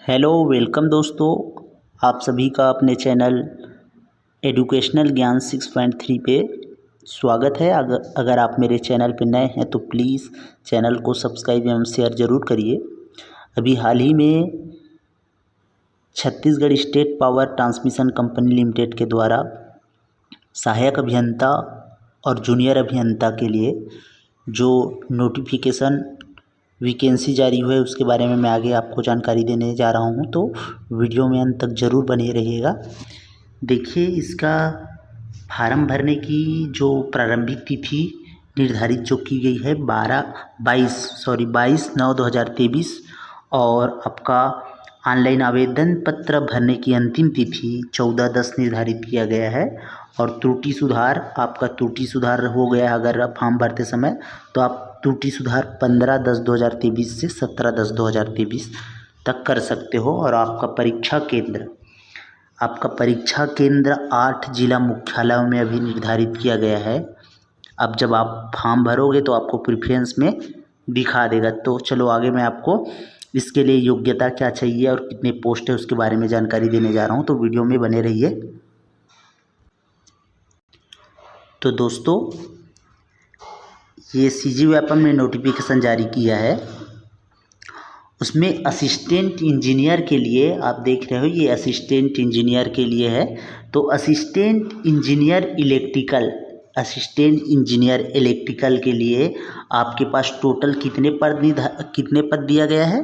Hello welcome दोस्तों, आप सभी का अपने चैनल एजुकेशनल ज्ञान 6.3 पे स्वागत है। अगर आप मेरे चैनल पे नए हैं तो प्लीज़ चैनल को सब्सक्राइब एवं शेयर ज़रूर करिए। अभी हाल ही में Chhattisgarh state power transmission company limited के द्वारा सहायक अभियंता और जूनियर अभियंता के लिए जो नोटिफिकेशन वैकेंसी जारी हुई है उसके बारे में मैं आगे आपको जानकारी देने जा रहा हूं, तो वीडियो में अंत तक ज़रूर बने रहिएगा। देखिए, इसका फार्म भरने की जो प्रारंभिक तिथि निर्धारित जो की गई है 22/9/2023 और आपका ऑनलाइन आवेदन पत्र भरने की अंतिम तिथि 14/10 निर्धारित किया गया है। और त्रुटि सुधार हो गया अगर आप फॉर्म भरते समय, तो आप त्रुटि सुधार 15/10/2023 से 17/10/2023 तक कर सकते हो। और आपका परीक्षा केंद्र 8 जिला मुख्यालयों में अभी निर्धारित किया गया है। अब जब आप फॉर्म भरोगे तो आपको प्रेफरेंस में दिखा देगा। तो चलो आगे मैं आपको इसके लिए योग्यता क्या चाहिए और कितने पोस्ट है उसके बारे में जानकारी देने जा रहा हूँ, तो वीडियो में बने रहिए। तो दोस्तों, ये सीजी व्यापम ने नोटिफिकेशन जारी किया है, उसमें असिस्टेंट इंजीनियर के लिए आप देख रहे हो, ये असिस्टेंट इंजीनियर के लिए है। तो असिस्टेंट इंजीनियर इलेक्ट्रिकल के लिए आपके पास टोटल कितने पद दिया गया है?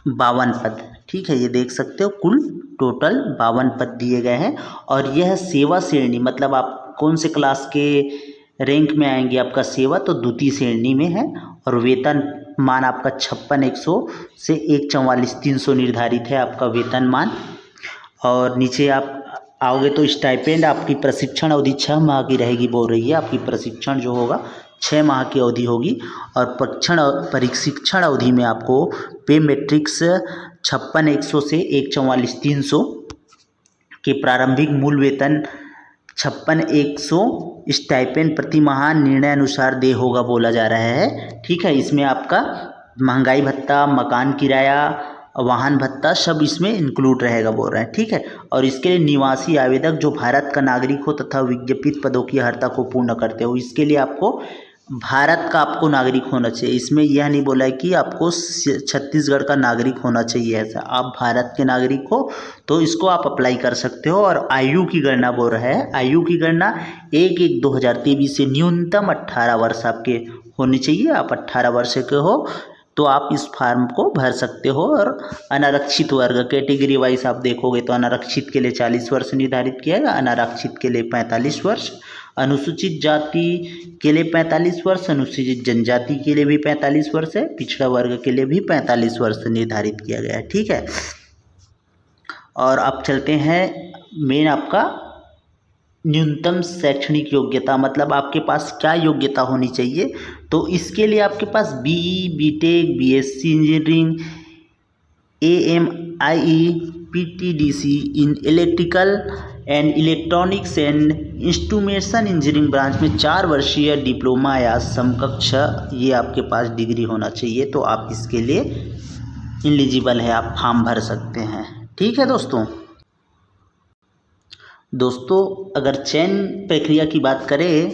52 पद। ठीक है, ये देख सकते हो, कुल टोटल 52 पद दिए गए हैं। और यह सेवा श्रेणी, मतलब आप कौन से क्लास के रैंक में आएंगे? आपका सेवा तो द्वितीय श्रेणी में है। और वेतन मान आपका 56,100 से 144,300 निर्धारित है आपका वेतन मान। और नीचे आप आओगे तो स्टाइपेंड, आपकी प्रशिक्षण अवधि 6 माह की रहेगी, बोल रही है। आपकी प्रशिक्षण जो होगा 6 माह की अवधि होगी। और प्रशिक्षण अवधि में आपको पे मैट्रिक्स 56,100 से 144,300 के प्रारंभिक मूल वेतन 56,100 स्टाइपेंड प्रति माह निर्णय अनुसार दे होगा बोला जा रहा है। ठीक है, इसमें आपका महंगाई भत्ता, मकान किराया, वाहन भत्ता सब इसमें इंक्लूड रहेगा बोल रहे हैं। ठीक है, और इसके लिए निवासी आवेदक जो भारत का नागरिक हो तथा विज्ञापित पदों की अर्हता को पूर्ण करते हो, इसके लिए आपको भारत का नागरिक होना चाहिए। इसमें यह नहीं बोला है कि आपको छत्तीसगढ़ का नागरिक होना चाहिए, ऐसा। आप भारत के नागरिक हो तो इसको आप अप्लाई कर सकते हो। और आयु की गणना बोल रहा है, आयु की गणना 1/1/2023 से न्यूनतम 18 वर्ष आपके होने चाहिए। आप 18 वर्ष के हो तो आप इस फॉर्म को भर सकते हो। और अनारक्षित वर्ग कैटेगरी वाइज आप देखोगे तो अनारक्षित के लिए 40 वर्ष निर्धारित किया है, अनारक्षित के लिए 45 वर्ष, अनुसूचित जाति के लिए 45 वर्ष, अनुसूचित जनजाति के लिए भी 45 वर्ष है, पिछड़ा वर्ग के लिए भी 45 वर्ष निर्धारित किया गया है। ठीक है, और अब चलते हैं मेन आपका न्यूनतम शैक्षणिक योग्यता, मतलब आपके पास क्या योग्यता होनी चाहिए। तो इसके लिए आपके पास BE, BTech, BSc engineering, AMIE, PTDC in electrical and electronics and instrumentation engineering branch में 4 वर्षीय डिप्लोमा या समकक्ष ये आपके पास डिग्री होना चाहिए। तो आप इसके लिए एलिजिबल है, आप फॉर्म भर सकते हैं। ठीक है दोस्तों, अगर चयन प्रक्रिया की बात करें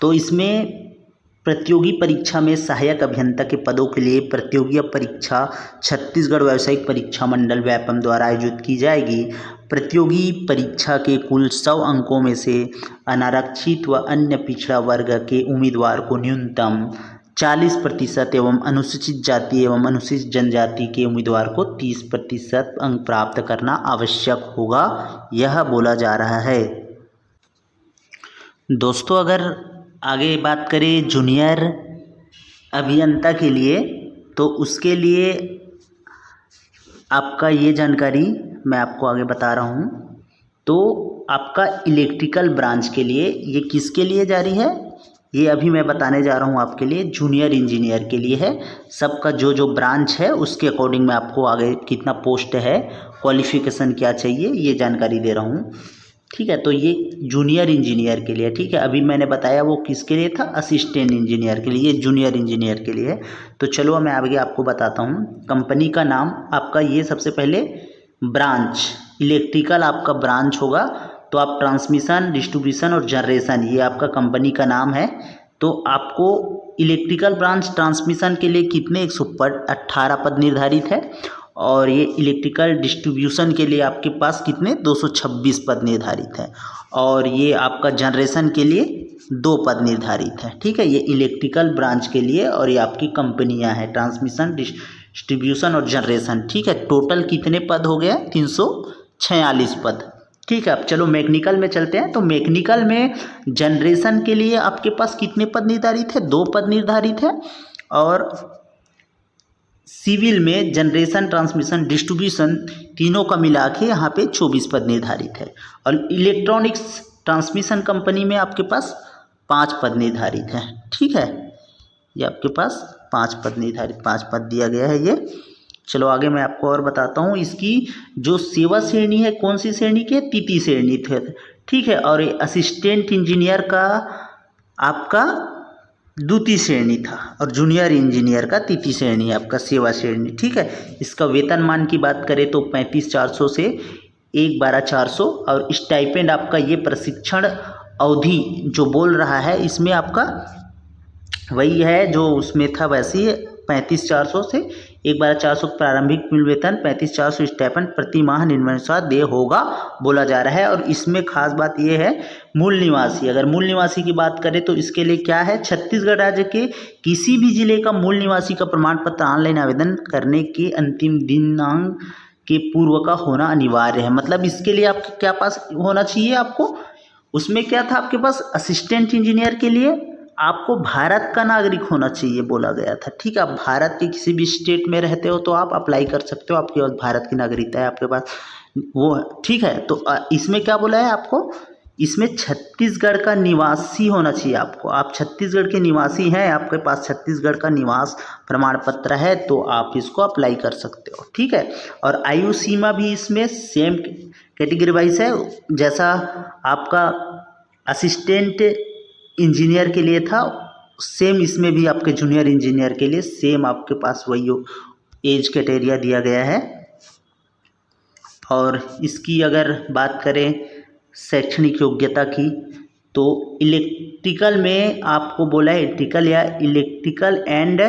तो इसमें प्रतियोगी परीक्षा में सहायक अभियंता के पदों के लिए प्रतियोगी परीक्षा छत्तीसगढ़ व्यावसायिक परीक्षा मंडल व्यापम द्वारा आयोजित की जाएगी। प्रतियोगी परीक्षा के कुल 100 अंकों में से अनारक्षित व अन्य पिछड़ा वर्ग के उम्मीदवार को न्यूनतम 40% एवं अनुसूचित जाति एवं अनुसूचित जनजाति के उम्मीदवार को 30% अंक प्राप्त करना आवश्यक होगा, यह बोला जा रहा है। दोस्तों, अगर आगे बात करें जूनियर अभियंता के लिए, तो उसके लिए आपका ये जानकारी मैं आपको आगे बता रहा हूँ। तो आपका इलेक्ट्रिकल ब्रांच के लिए ये किसके लिए जारी है, ये अभी मैं बताने जा रहा हूँ आपके लिए। जूनियर इंजीनियर के लिए है। सबका जो ब्रांच है उसके अकॉर्डिंग मैं आपको आगे कितना पोस्ट है, क्वालिफिकेशन क्या चाहिए, ये जानकारी दे रहा हूँ। ठीक है, तो ये जूनियर इंजीनियर के लिए, ठीक है। अभी मैंने बताया वो किसके लिए था, असिस्टेंट इंजीनियर के लिए, ये जूनियर इंजीनियर के लिए है। तो चलो मैं आगे आपको बताता हूँ। कंपनी का नाम आपका, ये सबसे पहले ब्रांच, इलेक्ट्रिकल आपका ब्रांच होगा, तो आप ट्रांसमिशन, डिस्ट्रीब्यूशन और जनरेशन, ये आपका कंपनी का नाम है। तो आपको इलेक्ट्रिकल ब्रांच ट्रांसमिशन के लिए कितने 118 पद निर्धारित है, और ये इलेक्ट्रिकल डिस्ट्रीब्यूशन के लिए आपके पास कितने 226 पद निर्धारित है, और ये आपका जनरेशन के लिए 2 पद निर्धारित है। ठीक है, ये इलेक्ट्रिकल ब्रांच के लिए, और ये आपकी कंपनियां हैं, ट्रांसमिशन, डिस्ट्रीब्यूशन और जनरेशन। ठीक है, टोटल कितने पद हो गए, 346 पद। ठीक है, अब चलो मैकेनिकल में चलते हैं। तो मैकेनिकल में जनरेशन के लिए आपके पास कितने पद निर्धारित है, 2 पद निर्धारित है, और सिविल में जनरेशन, ट्रांसमिशन, डिस्ट्रीब्यूशन तीनों का मिला के यहाँ पे 24 पद निर्धारित है। और इलेक्ट्रॉनिक्स ट्रांसमिशन कंपनी में आपके पास 5 पद निर्धारित है। ठीक है, ये आपके पास 5 पद निर्धारित, 5 पद दिया गया है ये। चलो आगे मैं आपको और बताता हूँ। इसकी जो सेवा श्रेणी है, कौन सी श्रेणी की है, तृतीय श्रेणी थे। ठीक है, और असिस्टेंट इंजीनियर का आपका द्वितीय श्रेणी था, और जूनियर इंजीनियर का तृतीय श्रेणी है आपका, सेवा श्रेणी। ठीक है, इसका वेतनमान की बात करें तो 35,400 से 1,12,400, और स्टाइपेंड आपका, ये प्रशिक्षण अवधि जो बोल रहा है इसमें आपका वही है जो उसमें था, वैसे ही 35,400 से 1,12,400 प्रारंभिक मूल वेतन, 35,400 स्टाइपेंड प्रति माह निम्नानुसार देय होगा बोला जा रहा है। और इसमें खास बात यह है, मूल निवासी, अगर मूल निवासी की बात करें तो इसके लिए क्या है, छत्तीसगढ़ राज्य के किसी भी जिले का मूल निवासी का प्रमाण पत्र ऑनलाइन आवेदन करने के अंतिम दिनांक के पूर्व का होना अनिवार्य है। मतलब इसके लिए आपके क्या पास होना चाहिए, आपको उसमें क्या था, आपके पास असिस्टेंट इंजीनियर के लिए आपको भारत का नागरिक होना चाहिए बोला गया था। ठीक है, आप भारत के किसी भी स्टेट में रहते हो तो आप अप्लाई कर सकते हो, आपके पास भारत की नागरिकता है आपके पास वो। ठीक है, तो इसमें क्या बोला है आपको, इसमें छत्तीसगढ़ का निवासी होना चाहिए आपको। आप छत्तीसगढ़ के निवासी हैं, आपके पास छत्तीसगढ़ का निवास प्रमाण पत्र है, तो आप इसको अप्लाई कर सकते हो। ठीक है, और आयु सीमा भी इसमें सेम कैटेगरी वाइज है, जैसा आपका असिस्टेंट इंजीनियर के लिए था, सेम इसमें भी आपके जूनियर इंजीनियर के लिए सेम आपके पास वही एज क्राइटेरिया दिया गया है। और इसकी अगर बात करें शैक्षणिक योग्यता की, तो इलेक्ट्रिकल में आपको बोला है, इलेक्ट्रिकल या electrical and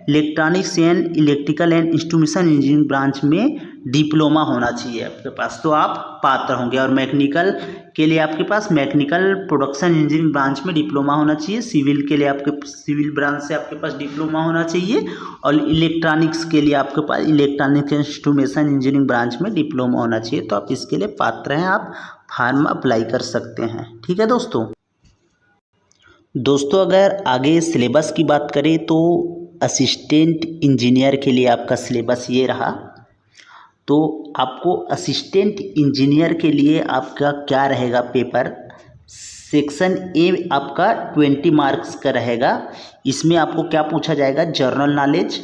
electronics and electrical and instrumentation engineering branch में डिप्लोमा होना चाहिए आपके पास, तो आप पात्र होंगे। और मैकेनिकल के लिए आपके पास मैकेनिकल प्रोडक्शन इंजीनियरिंग ब्रांच में डिप्लोमा होना चाहिए। सिविल के लिए आपके सिविल ब्रांच से आपके पास डिप्लोमा होना चाहिए। और इलेक्ट्रॉनिक्स के लिए आपके पास इलेक्ट्रॉनिक्स इंस्ट्रूमेंटेशन इंजीनियरिंग ब्रांच में डिप्लोमा होना चाहिए। तो आप इसके लिए पात्र हैं, आप फॉर्म अप्लाई कर सकते हैं। ठीक है दोस्तों अगर आगे सिलेबस की बात करें तो असिस्टेंट इंजीनियर के लिए आपका सिलेबस ये रहा। तो आपको असिस्टेंट इंजीनियर के लिए आपका क्या रहेगा पेपर, सेक्शन ए आपका 20 मार्क्स का रहेगा। इसमें आपको क्या पूछा जाएगा, जनरल नॉलेज,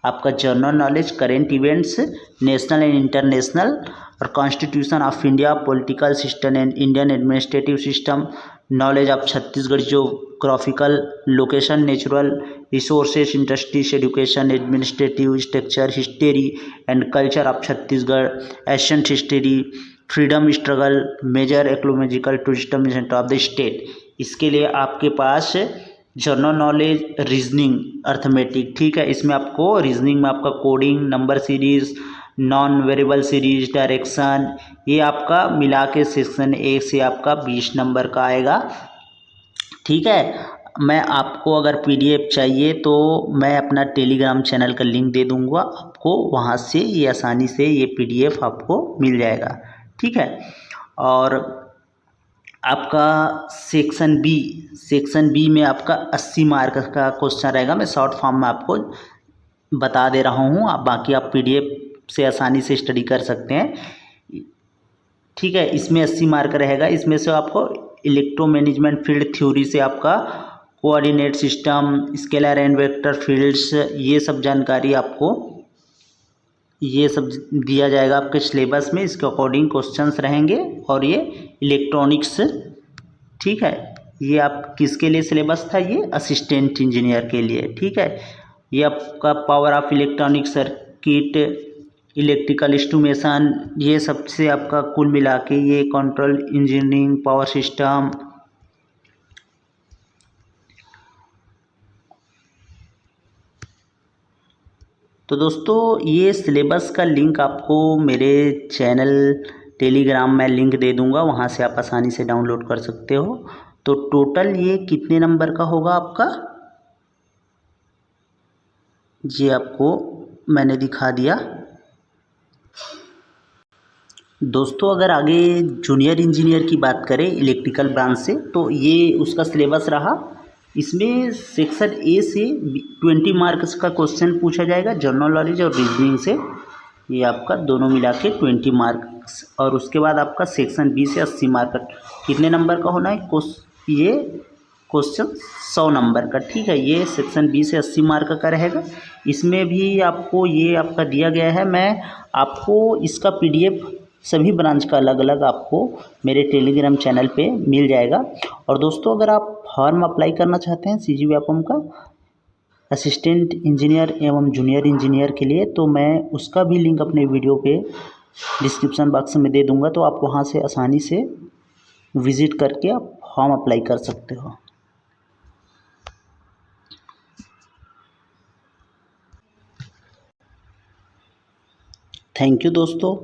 आपका general knowledge, current events, national and international, और constitution of India, political system and Indian administrative system, knowledge of Chhattisgarh geographical location, natural resources, industries, education, administrative structure, history and culture of Chhattisgarh, Asian history, freedom struggle, major ecological tourism centre of the state. इसके लिए आपके पास general knowledge, reasoning, arithmetic. ठीक है, इसमें आपको reasoning में आपका coding, number series, non variable series, direction, ये आपका मिला के सेक्शन ए से आपका 20 नंबर का आएगा। ठीक है, मैं आपको अगर पीडीएफ चाहिए तो मैं अपना टेलीग्राम चैनल का लिंक दे दूंगा आपको, वहाँ से ये आसानी से ये पीडीएफ आपको मिल जाएगा। ठीक है, और आपका सेक्शन बी में आपका 80 मार्क का क्वेश्चन रहेगा। मैं शॉर्ट फॉर्म में आपको बता दे रहा हूँ, आप बाकी आप पीडीएफ से आसानी से स्टडी कर सकते हैं। ठीक है, इसमें 80 मार्क रहेगा। इसमें से आपको इलेक्ट्रो मैनेजमेंट फील्ड थ्योरी से आपका coordinate system, scalar and vector fields, ये सब जानकारी आपको ये सब दिया जाएगा आपके सिलेबस में, इसके अकॉर्डिंग क्वेश्चंस रहेंगे। और ये इलेक्ट्रॉनिक्स, ठीक है, ये आप किसके लिए सिलेबस था, ये असिस्टेंट इंजीनियर के लिए, ठीक है। ये आपका power of electronic circuit, electrical instrumentation, ये सबसे आपका कुल मिला के ये कंट्रोल इंजीनियरिंग, पावर सिस्टम। तो दोस्तों ये सिलेबस का लिंक आपको मेरे चैनल टेलीग्राम में लिंक दे दूंगा, वहाँ से आप आसानी से डाउनलोड कर सकते हो। तो टोटल ये कितने नंबर का होगा आपका, ये आपको मैंने दिखा दिया। दोस्तों अगर आगे जूनियर इंजीनियर की बात करें इलेक्ट्रिकल ब्रांच से, तो ये उसका सिलेबस रहा। इसमें सेक्शन ए से 20 मार्क्स का क्वेश्चन पूछा जाएगा, जनरल नॉलेज और रीजनिंग से, ये आपका दोनों मिला के 20 मार्क्स। और उसके बाद आपका सेक्शन बी से 80 मार्क का, कितने नंबर का होना है ये क्वेश्चन, 100 नंबर का, ठीक है। ये सेक्शन बी से 80 मार्क का रहेगा। इसमें भी आपको ये आपका दिया गया है, मैं आपको इसका PDF सभी ब्रांच का अलग अलग आपको मेरे टेलीग्राम चैनल पे मिल जाएगा। और दोस्तों अगर आप फॉर्म अप्लाई करना चाहते हैं CGVAPM का असिस्टेंट इंजीनियर एवं जूनियर इंजीनियर के लिए, तो मैं उसका भी लिंक अपने वीडियो पे डिस्क्रिप्शन बॉक्स में दे दूंगा, तो आप वहाँ से आसानी से विज़िट करके आप फॉर्म अप्लाई कर सकते हो। थैंक यू दोस्तों।